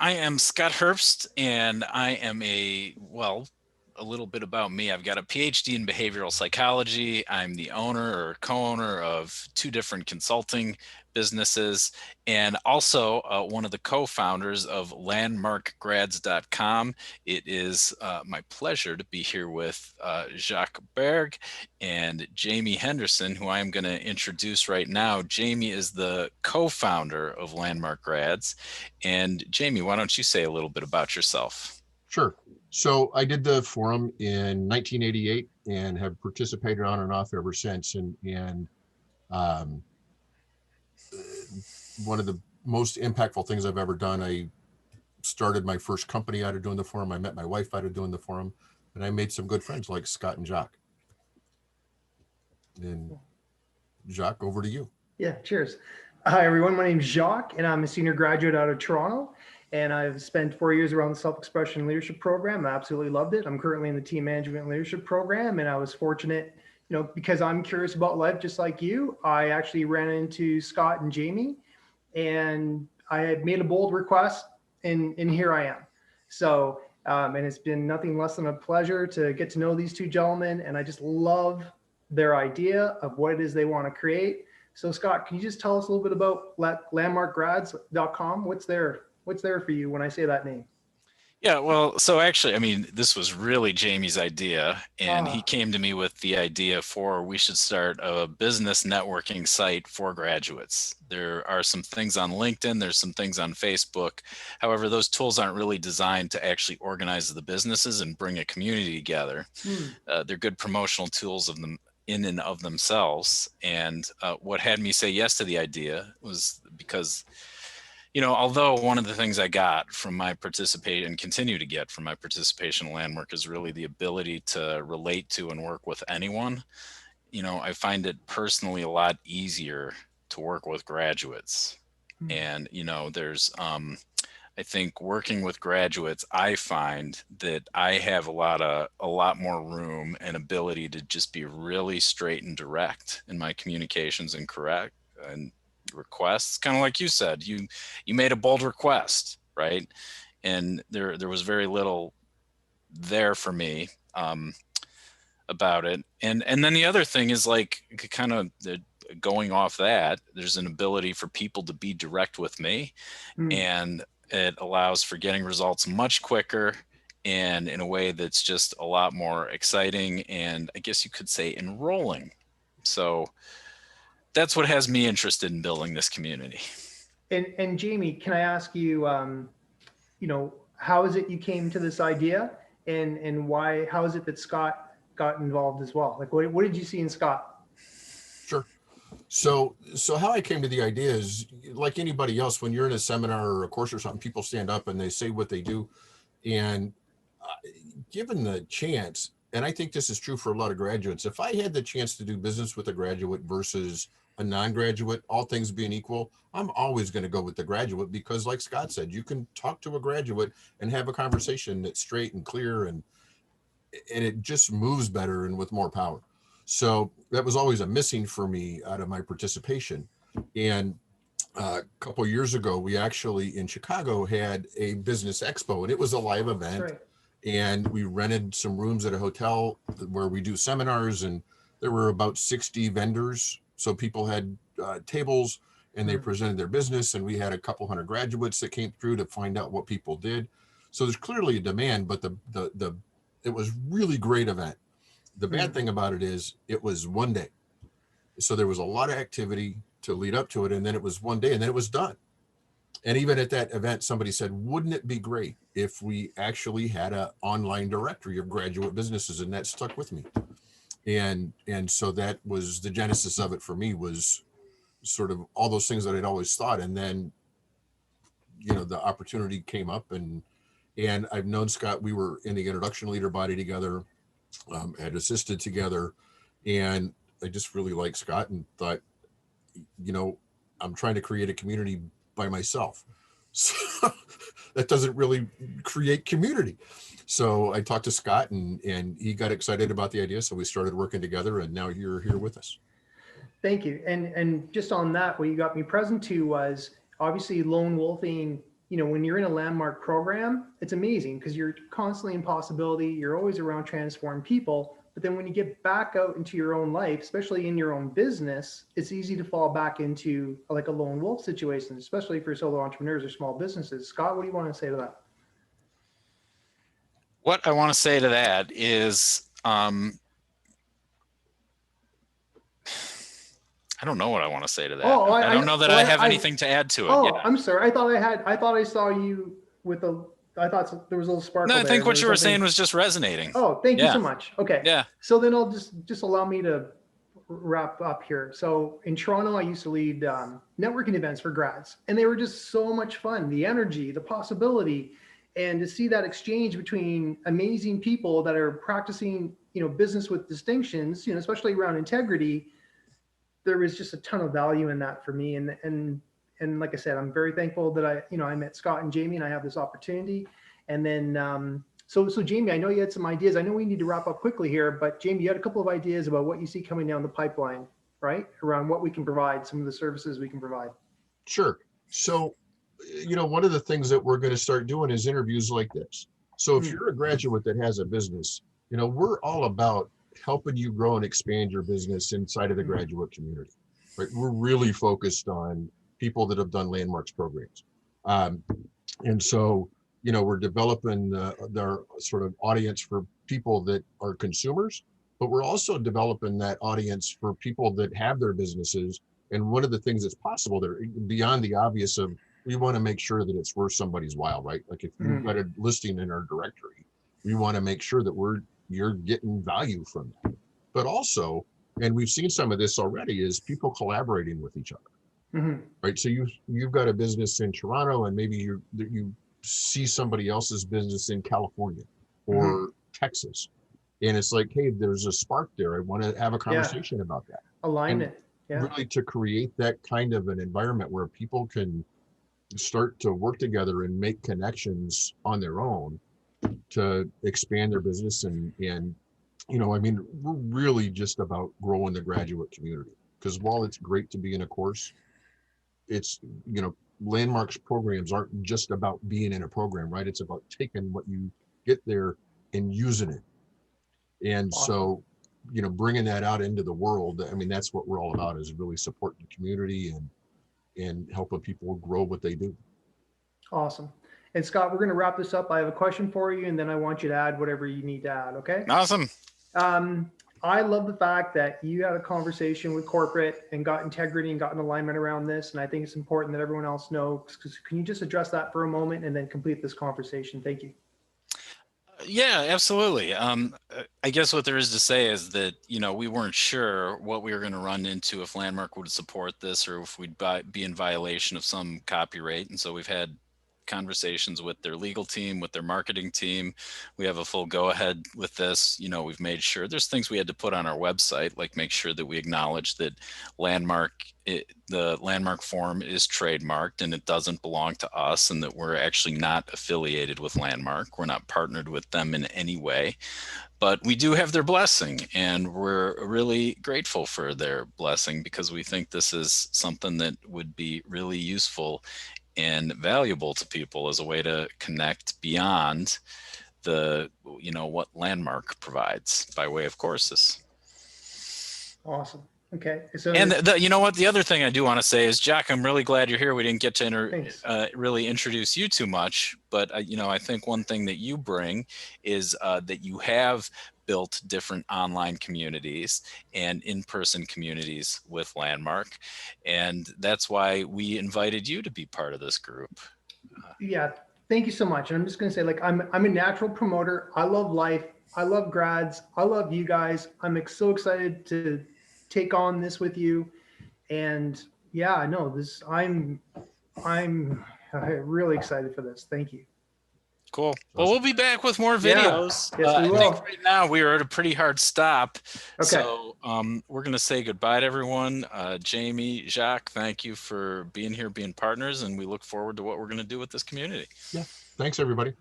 I am Scott Herbst, and I am a little bit about me. I've got a PhD in behavioral psychology. I'm the owner or co-owner of two different consulting businesses, and also one of the co-founders of LandmarkGrads.com. It is my pleasure to be here with Jacques Berg and Jamie Henderson, who I'm going to introduce right now. Jamie is the co-founder of Landmark Grads. And Jamie, why don't you say a little bit about yourself? Sure. So I did the forum in 1988 and have participated on and off ever since. And um, one of the most impactful things I've ever done, I started my first company out of doing the forum. I met my wife out of doing the forum, and I made some good friends like Scott and Jacques. And Jacques, over to you. Yeah, cheers. Hi, everyone. My name is Jacques, and I'm a senior graduate out of Toronto. And I've spent 4 years around the self-expression leadership program. I absolutely loved it. I'm currently in the team management and leadership program, and I was fortunate, because I'm curious about life just like you. I actually ran into Scott and Jamie, and I had made a bold request, and here I am. So, and it's been nothing less than a pleasure to get to know these two gentlemen, and I just love their idea of what it is they want to create. So Scott, can you just tell us a little bit about LandmarkGrads.com? What's there for you when I say that name? Yeah, well, so actually, I mean, this was really Jamie's idea, and he came to me with the idea for we should start a business networking site for graduates. There are some things on LinkedIn, there's some things on Facebook. However, those tools aren't really designed to actually organize the businesses and bring a community together. They're good promotional tools of them in and of themselves. And what had me say yes to the idea was because, although one of the things I got from my participation and continue to get from my participation in Landmark is really the ability to relate to and work with anyone, I find it personally a lot easier to work with graduates. And, there's, I think working with graduates, I find that I have a lot more room and ability to just be really straight and direct in my communications and correct and requests. Kind of like you said, you made a bold request, right? And there was very little there for me about it. And then the other thing is like kind of going off that, there's an ability for people to be direct with me, and it allows for getting results much quicker and in a way that's just a lot more exciting and I guess you could say enrolling. So that's what has me interested in building this community. And Jamie, can I ask you, how is it you came to this idea, and why? How is it that Scott got involved as well? Like, what did you see in Scott? Sure. So how I came to the idea is like anybody else, when you're in a seminar or a course or something, people stand up and they say what they do. And given the chance, and I think this is true for a lot of graduates, if I had the chance to do business with a graduate versus a non-graduate, all things being equal, I'm always going to go with the graduate because like Scott said, you can talk to a graduate and have a conversation that's straight and clear and it just moves better and with more power. So that was always a missing for me out of my participation. And a couple of years ago, we actually in Chicago had a business expo, and it was a live event. Right. And we rented some rooms at a hotel where we do seminars, and there were about 60 vendors. So people had tables and they presented their business, and we had a couple hundred graduates that came through to find out what people did. So there's clearly a demand, but it was really great event. The bad thing about it is it was one day. So there was a lot of activity to lead up to it. And then it was one day and then it was done. And even at that event, somebody said, wouldn't it be great if we actually had an online directory of graduate businesses? And that stuck with me. And so that was the genesis of it for me, was sort of all those things that I'd always thought. And then, the opportunity came up and I've known Scott. We were in the introduction leader body together. Had assisted together, and I just really liked Scott and thought, I'm trying to create a community by myself. So that doesn't really create community. So I talked to Scott and he got excited about the idea. So we started working together and now you're here with us. Thank you. And just on that, what you got me present to was obviously lone wolfing when you're in a Landmark program, it's amazing because you're constantly in possibility. You're always around transform people. But then when you get back out into your own life, especially in your own business, it's easy to fall back into like a lone wolf situation, especially for solo entrepreneurs or small businesses. Scott, what do you want to say to that? What I want to say to that is, I don't know what I want to say to that. Oh, I don't know that I have anything to add to it. Oh, Yeah. I'm sorry. I thought I saw you with I thought there was a little sparkle No, I there. think what you were saying was just resonating. Oh, thank you so much. Okay. Yeah. So then I'll just allow me to wrap up here. So in Toronto, I used to lead networking events for grads, and they were just so much fun. The energy, the possibility, and to see that exchange between amazing people that are practicing, business with distinctions, especially around integrity. There was just a ton of value in that for me. And like I said, I'm very thankful that I met Scott and Jamie and I have this opportunity. And then, so Jamie, I know you had some ideas. I know we need to wrap up quickly here, but Jamie, you had a couple of ideas about what you see coming down the pipeline, right? Around what we can provide, some of the services we can provide. Sure. So, one of the things that we're going to start doing is interviews like this. So if you're a graduate that has a business, we're all about helping you grow and expand your business inside of the graduate community, right? We're really focused on people that have done Landmarks programs. And so, we're developing their sort of audience for people that are consumers, but we're also developing that audience for people that have their businesses. And one of the things that's possible there, beyond the obvious of, we want to make sure that it's worth somebody's while, right? Like if you've got a listing in our directory, we want to make sure that you're getting value from that. But also, and we've seen some of this already, is people collaborating with each other, right? So you've got a business in Toronto, and maybe you see somebody else's business in California or Texas, and it's like, hey, there's a spark there. I want to have a conversation about that. Alignment. Really to create that kind of an environment where people can start to work together and make connections on their own to expand their business. And we're really just about growing the graduate community, because while it's great to be in a course, it's, Landmarks programs aren't just about being in a program, right? It's about taking what you get there and using it. And so, bringing that out into the world, that's what we're all about, is really supporting the community and helping people grow what they do. Awesome. And Scott, we're going to wrap this up. I have a question for you, and then I want you to add whatever you need to add. Okay. Awesome. I love the fact that you had a conversation with corporate and got integrity and got an alignment around this. And I think it's important that everyone else knows. Can you just address that for a moment and then complete this conversation? Thank you. Yeah, absolutely. I guess what there is to say is that, we weren't sure what we were going to run into if Landmark would support this, or if we'd be in violation of some copyright. And so we've had conversations with their legal team, with their marketing team. We have a full go ahead with this. We've made sure there's things we had to put on our website, like make sure that we acknowledge that the Landmark form is trademarked and it doesn't belong to us, and that we're actually not affiliated with Landmark. We're not partnered with them in any way, but we do have their blessing, and we're really grateful for their blessing, because we think this is something that would be really useful and valuable to people as a way to connect beyond what Landmark provides by way of courses. Awesome. Okay. So, and the other thing I do want to say is, Jacques, I'm really glad you're here. We didn't get to really introduce you too much, but I think one thing that you bring is that you have built different online communities and in-person communities with Landmark. And that's why we invited you to be part of this group. Yeah, thank you so much. And I'm just going to say, I'm a natural promoter. I love life. I love grads. I love you guys. I'm so excited to take on this with you. And yeah, I know this, I'm really excited for this. Thank you. Cool. Well, we'll be back with more videos. Yeah. Yes, we will. I think right now we are at a pretty hard stop. Okay. So we're going to say goodbye to everyone. Jamie, Jacques, thank you for being here, being partners, and we look forward to what we're going to do with this community. Yeah. Thanks, everybody.